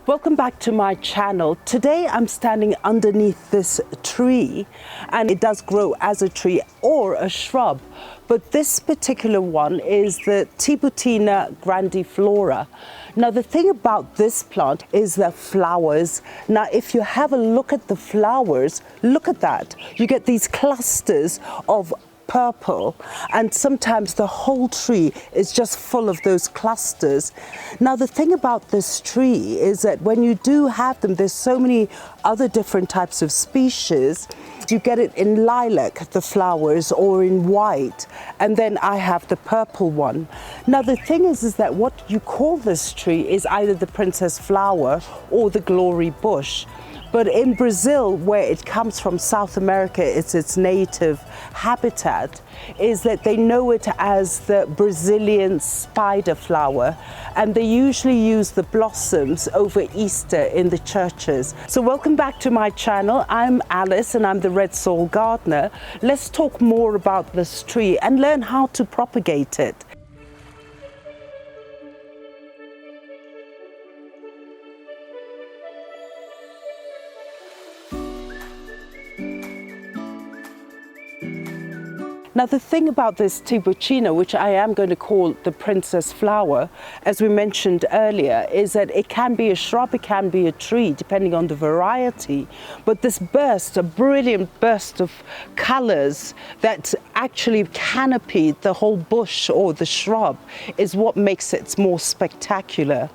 Welcome back to my channel. Today I'm standing underneath this tree, and it does grow as a tree or a shrub, but this particular one is the Tibouchina grandiflora. Now the thing about this plant is the flowers. Now if you have a look at the flowers, look at that. You get these clusters of purple, and sometimes the whole tree is just full of those clusters. Now the thing about this tree is that when you do have them, there's so many other different types of species. You get it in lilac, the flowers, or in white, and then I have the purple one. Now the thing is that what you call this tree is either the princess flower or the glory bush. But in Brazil, where it comes from, South America, it's its native habitat, is that they know it as the Brazilian spider flower, and they usually use the blossoms over Easter in the churches. So welcome back to my channel. I'm Alice and I'm the Red Soil Gardener. Let's talk more about this tree and learn how to propagate it. Now the thing about this Tibouchina, which I am going to call the princess flower, as we mentioned earlier, is that it can be a shrub, it can be a tree, depending on the variety. But this burst, a brilliant burst of colors that actually canopy the whole bush or the shrub, is what makes it more spectacular.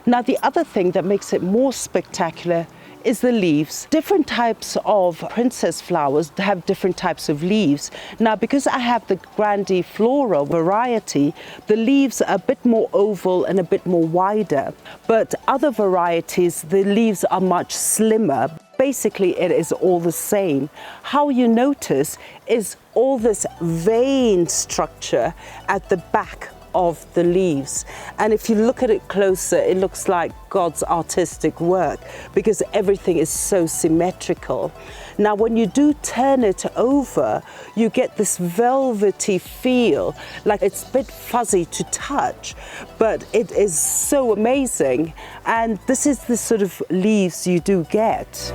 Now the other thing that makes it more spectacular is the leaves. Different types of princess flowers have different types of leaves. Now, because I have the grandiflora variety, the leaves are a bit more oval and a bit more wider. But other varieties, the leaves are much slimmer. Basically, it is all the same. How you notice is all this vein structure at the back of the leaves, and if you look at it closer, it looks like God's artistic work because everything is so symmetrical. Now when you do turn it over, you get this velvety feel, like it's a bit fuzzy to touch, but it is so amazing, and this is the sort of leaves you do get.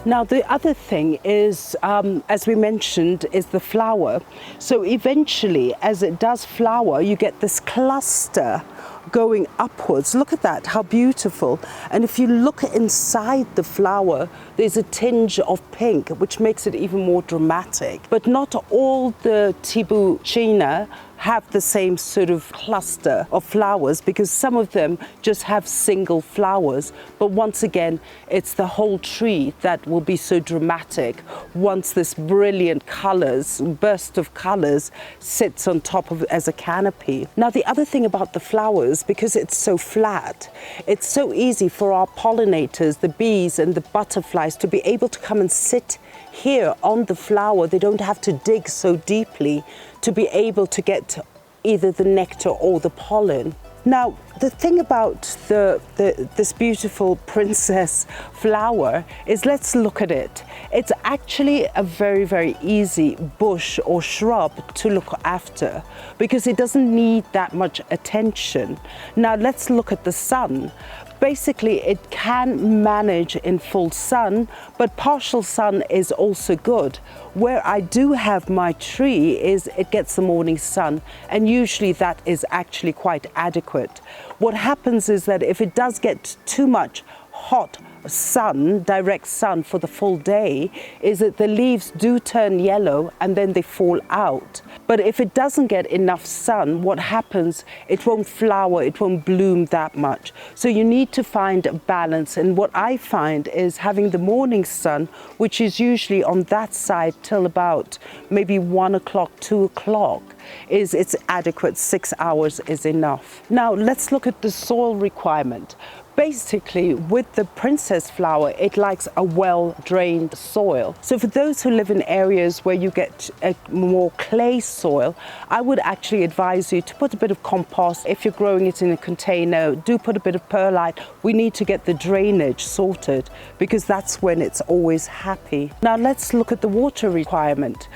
Now the other thing is, as we mentioned, is the flower. So eventually, as it does flower, you get this cluster going upwards. Look at that, how beautiful. And if you look inside the flower, there's a tinge of pink, which makes it even more dramatic. But not all the Tibouchina have the same sort of cluster of flowers, because some of them just have single flowers. But once again, it's the whole tree that will be so dramatic once this brilliant colors, burst of colors, sits on top of it as a canopy. Now the other thing about the flowers, because it's so flat, it's so easy for our pollinators, the bees and the butterflies, to be able to come and sit here on the flower. They don't have to dig so deeply to be able to get either the nectar or the pollen. Now, the thing about this beautiful princess flower is, let's look at it. It's actually a very, very easy bush or shrub to look after because it doesn't need that much attention. Now, let's look at the sun. Basically, it can manage in full sun, but partial sun is also good. Where I do have my tree is it gets the morning sun, and usually that is actually quite adequate. What happens is that if it does get too much hot sun, direct sun for the full day, is that the leaves do turn yellow and then they fall out. But if it doesn't get enough sun, what happens, it won't flower, it won't bloom that much. So you need to find a balance, and what I find is having the morning sun, which is usually on that side till about maybe 1 o'clock, 2 o'clock, it's adequate. 6 hours is enough. Now let's look at the soil requirement. Basically, with the princess flower, it likes a well-drained soil. So for those who live in areas where you get a more clay soil, I would actually advise you to put a bit of compost. If you're growing it in a container, do put a bit of perlite. We need to get the drainage sorted because that's when it's always happy. Now let's look at the water requirement.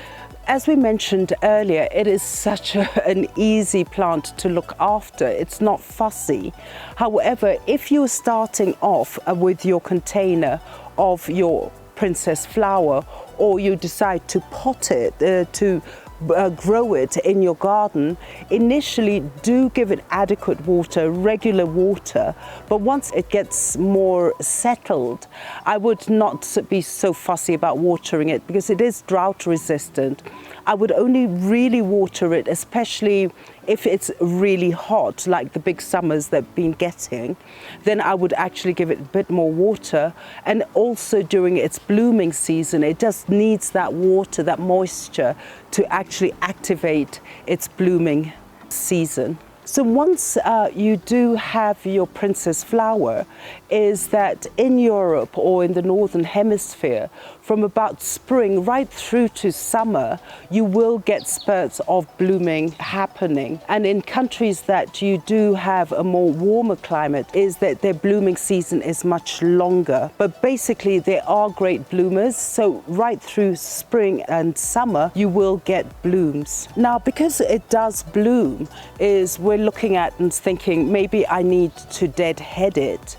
As we mentioned earlier, it is such an easy plant to look after. It's not fussy. However, if you're starting off with your container of your princess flower, or you decide to pot it, to grow it in your garden, initially do give it adequate water, regular water, but once it gets more settled, I would not be so fussy about watering it because it is drought resistant. I would only really water it, especially if it's really hot, like the big summers that I've been getting, then I would actually give it a bit more water. And also during its blooming season, it just needs that water, that moisture to actually activate its blooming season. So once you do have your princess flower, is that in Europe or in the Northern Hemisphere, from about spring right through to summer, you will get spurts of blooming happening. And in countries that you do have a more warmer climate, is that their blooming season is much longer. But basically, they are great bloomers. So right through spring and summer, you will get blooms. Now, because it does bloom, is we're looking at and thinking maybe I need to deadhead it.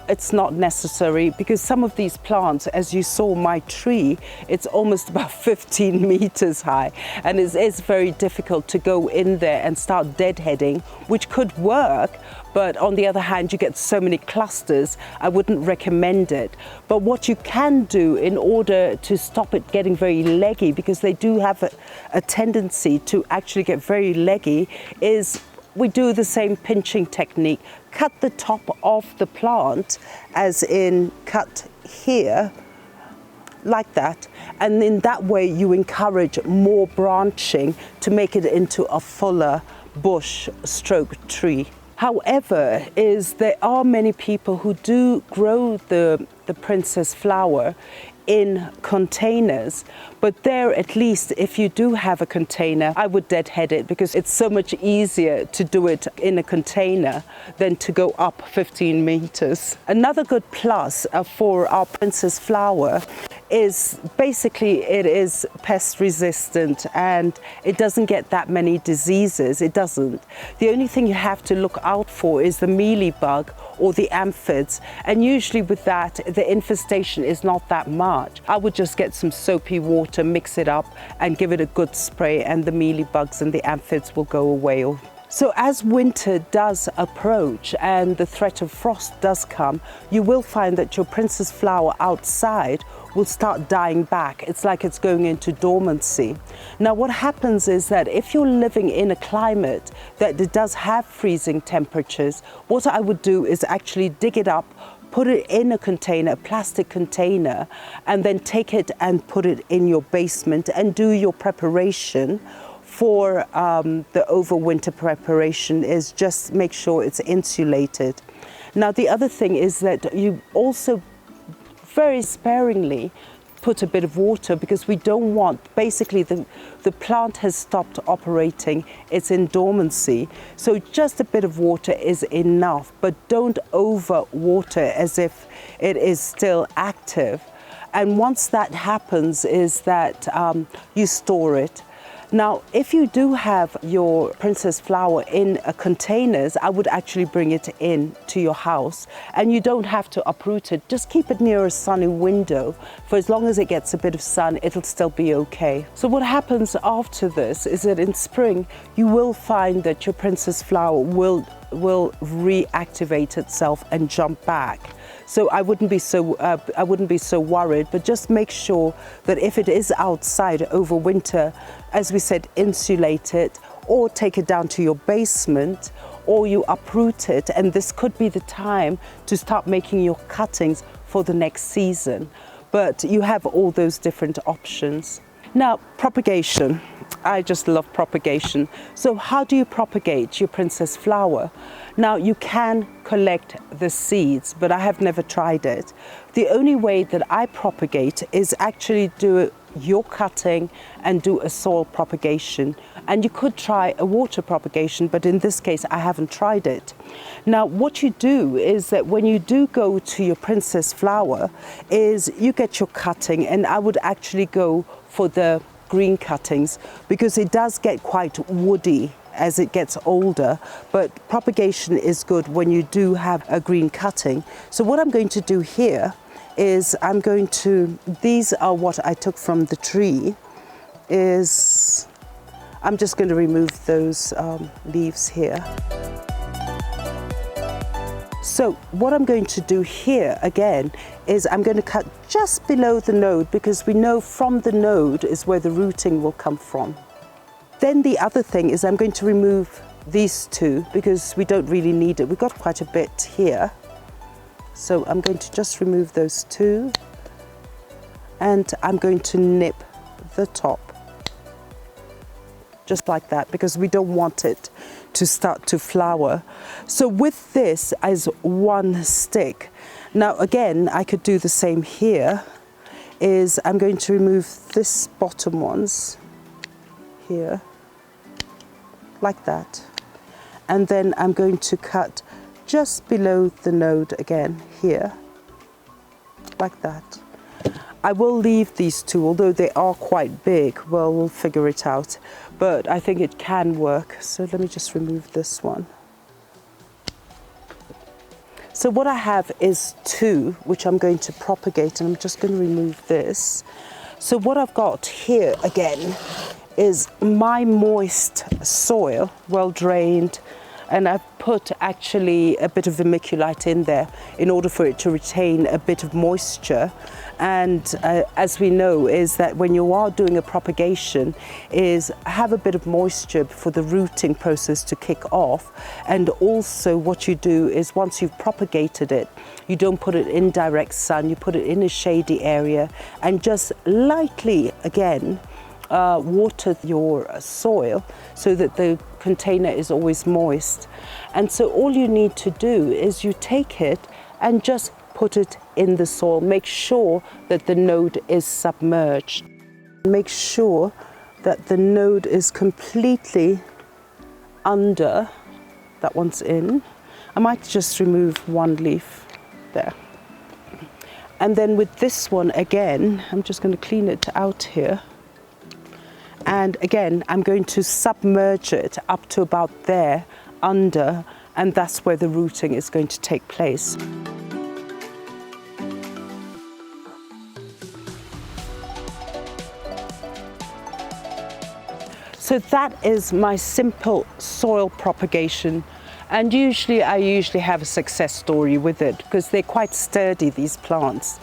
It's not necessary, because some of these plants, as you saw my tree, it's almost about 15 meters high, and it's very difficult to go in there and start deadheading, which could work, but on the other hand, you get so many clusters, I wouldn't recommend it. But what you can do in order to stop it getting very leggy, because they do have a tendency to actually get very leggy, is we do the same pinching technique. Cut the top of the plant, as in cut here, like that, and in that way you encourage more branching to make it into a fuller bush stroke tree. However, there are many people who do grow the princess flower in containers, but there, at least if you do have a container, I would deadhead it, because it's so much easier to do it in a container than to go up 15 meters. Another good plus for our princess flower is basically it is pest resistant and it doesn't get that many diseases. It doesn't. The only thing you have to look out for is the mealybug or the aphids, and usually with that the infestation is not that much. I would just get some soapy water, mix it up and give it a good spray, and the mealybugs and the aphids will go away. So as winter does approach and the threat of frost does come, you will find that your princess flower outside will start dying back. It's like it's going into dormancy. Now what happens is that if you're living in a climate that it does have freezing temperatures, what I would do is actually dig it up, put it in a container, a plastic container, and then take it and put it in your basement and do your preparation for the overwinter preparation. Is just make sure it's insulated. Now the other thing is that you also very sparingly put a bit of water, because we don't want, basically the plant has stopped operating, it's in dormancy, so just a bit of water is enough, but don't over water as if it is still active. And once that happens is that you store it. Now, if you do have your princess flower in containers, I would actually bring it in to your house, and you don't have to uproot it. Just keep it near a sunny window. For as long as it gets a bit of sun, it'll still be okay. So what happens after this is that in spring, you will find that your princess flower will reactivate itself and jump back. So I wouldn't be so worried, but just make sure that if it is outside over winter, as we said, insulate it, or take it down to your basement, or you uproot it, and this could be the time to start making your cuttings for the next season. But you have all those different options. Now, propagation. I just love propagation. So how do you propagate your princess flower? Now, you can collect the seeds, but I have never tried it. The only way that I propagate is actually do your cutting and do a soil propagation. And you could try a water propagation, but in this case, I haven't tried it. Now, what you do is that when you do go to your princess flower, is you get your cutting, and I would actually go for the green cuttings because it does get quite woody as it gets older, but propagation is good when you do have a green cutting. So what I'm going to do here is these are what I took from the tree, I'm just going to remove those leaves here. So what I'm going to do here again is I'm going to cut just below the node, because we know from the node is where the rooting will come from. Then the other thing is I'm going to remove these two because we don't really need it. We've got quite a bit here. So I'm going to just remove those two, and I'm going to nip the top just like that because we don't want it to start to flower. So with this as one stick, now again I could do the same here, is I'm going to remove this bottom ones here like that, and then I'm going to cut just below the node again here like that. I will leave these two, although they are quite big. Well, we'll figure it out, but I think it can work. So let me just remove this one. So what I have is two, which I'm going to propagate, and I'm just going to remove this. So what I've got here again is my moist soil, well drained, and I've put actually a bit of vermiculite in there in order for it to retain a bit of moisture. And as we know, is that when you are doing a propagation, is have a bit of moisture for the rooting process to kick off. And also what you do is once you've propagated it, you don't put it in direct sun, you put it in a shady area and just lightly again water your soil so that the container is always moist. And so all you need to do is you take it and just put it in the soil. Make sure that the node is submerged. Make sure that the node is completely under. That one's in. I might just remove one leaf there. And then with this one again, I'm just going to clean it out here. And again, I'm going to submerge it up to about there, under, and that's where the rooting is going to take place. So that is my simple soil propagation. And I usually have a success story with it because they're quite sturdy, these plants.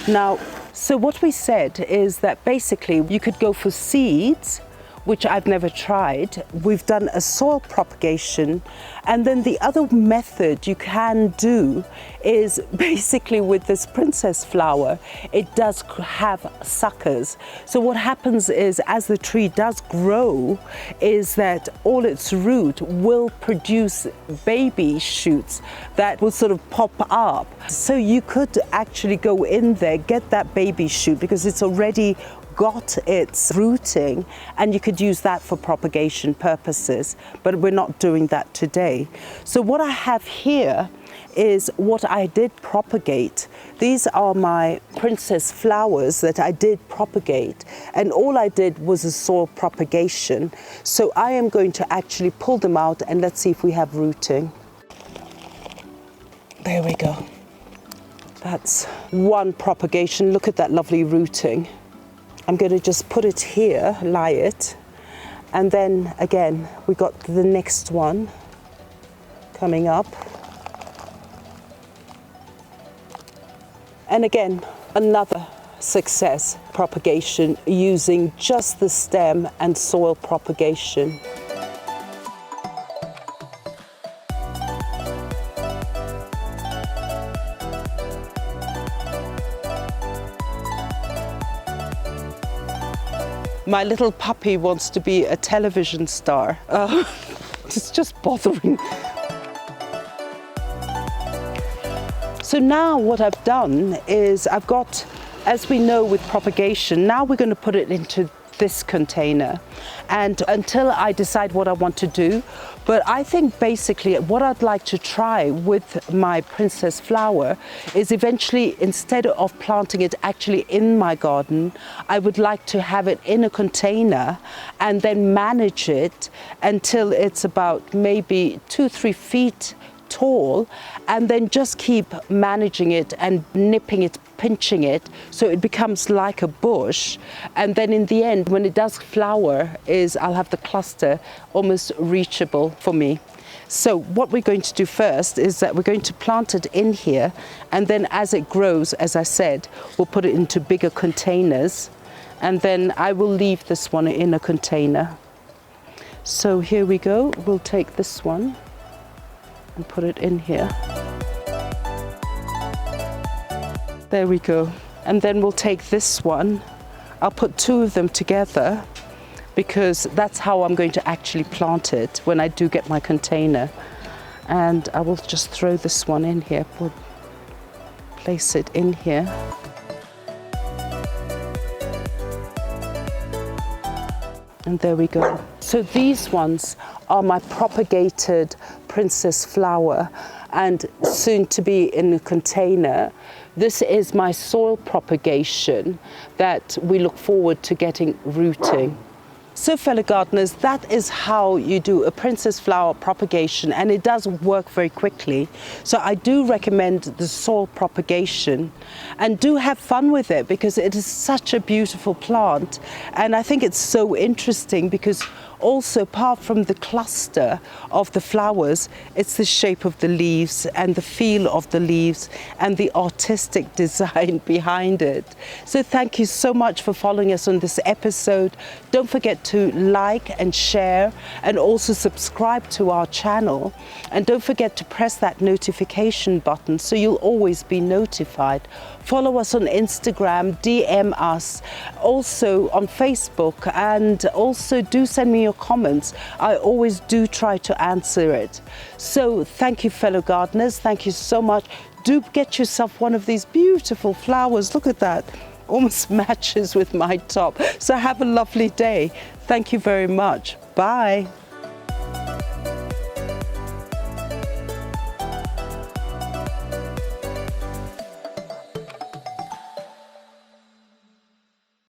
Now, so what we said is that basically you could go for seeds, which I've never tried. We've done a soil propagation. And then the other method you can do is basically with this princess flower, it does have suckers. So what happens is as the tree does grow, is that all its root will produce baby shoots that will sort of pop up. So you could actually go in there, get that baby shoot because it's already got its rooting, and you could use that for propagation purposes, but we're not doing that today. So what I have here is what I did propagate. These are my princess flowers that I did propagate, and all I did was a soil propagation. So I am going to actually pull them out and let's see if we have rooting. There we go. That's one propagation. Look at that lovely rooting. I'm going to just put it here, lie it, and then again we got the next one coming up. And again, another success propagation using just the stem and soil propagation. My little puppy wants to be a television star. It's just bothering. So now what I've done is I've got, as we know with propagation, now we're going to put it into this container, and until I decide what I want to do. But I think basically what I'd like to try with my princess flower is eventually, instead of planting it actually in my garden, I would like to have it in a container and then manage it until it's about maybe 2-3 feet tall, and then just keep managing it and nipping it, pinching it, so it becomes like a bush. And then in the end, when it does flower, I'll have the cluster almost reachable for me. So what we're going to do first is that we're going to plant it in here, and then as it grows, as I said, we'll put it into bigger containers, and then I will leave this one in a container. So here we go. We'll take this one and put it in here. There we go. And then we'll take this one. I'll put 2 of them together because that's how I'm going to actually plant it when I do get my container. And I will just throw this one in here. We'll place it in here. And there we go. So these ones are my propagated princess flower, and soon to be in a container. This is my soil propagation that we look forward to getting rooting. So fellow gardeners, that is how you do a princess flower propagation, and it does work very quickly. So I do recommend the soil propagation, and do have fun with it because it is such a beautiful plant. And I think it's so interesting because also, apart from the cluster of the flowers, it's the shape of the leaves and the feel of the leaves and the artistic design behind it. So thank you so much for following us on this episode. Don't forget to like and share, and also subscribe to our channel. And don't forget to press that notification button so you'll always be notified. Follow us on Instagram, DM us, also on Facebook, and also do send me your comments. I always do try to answer it. So thank you, fellow gardeners. Thank you so much. Do get yourself one of these beautiful flowers. Look at that. Almost matches with my top. So have a lovely day. Thank you very much. Bye.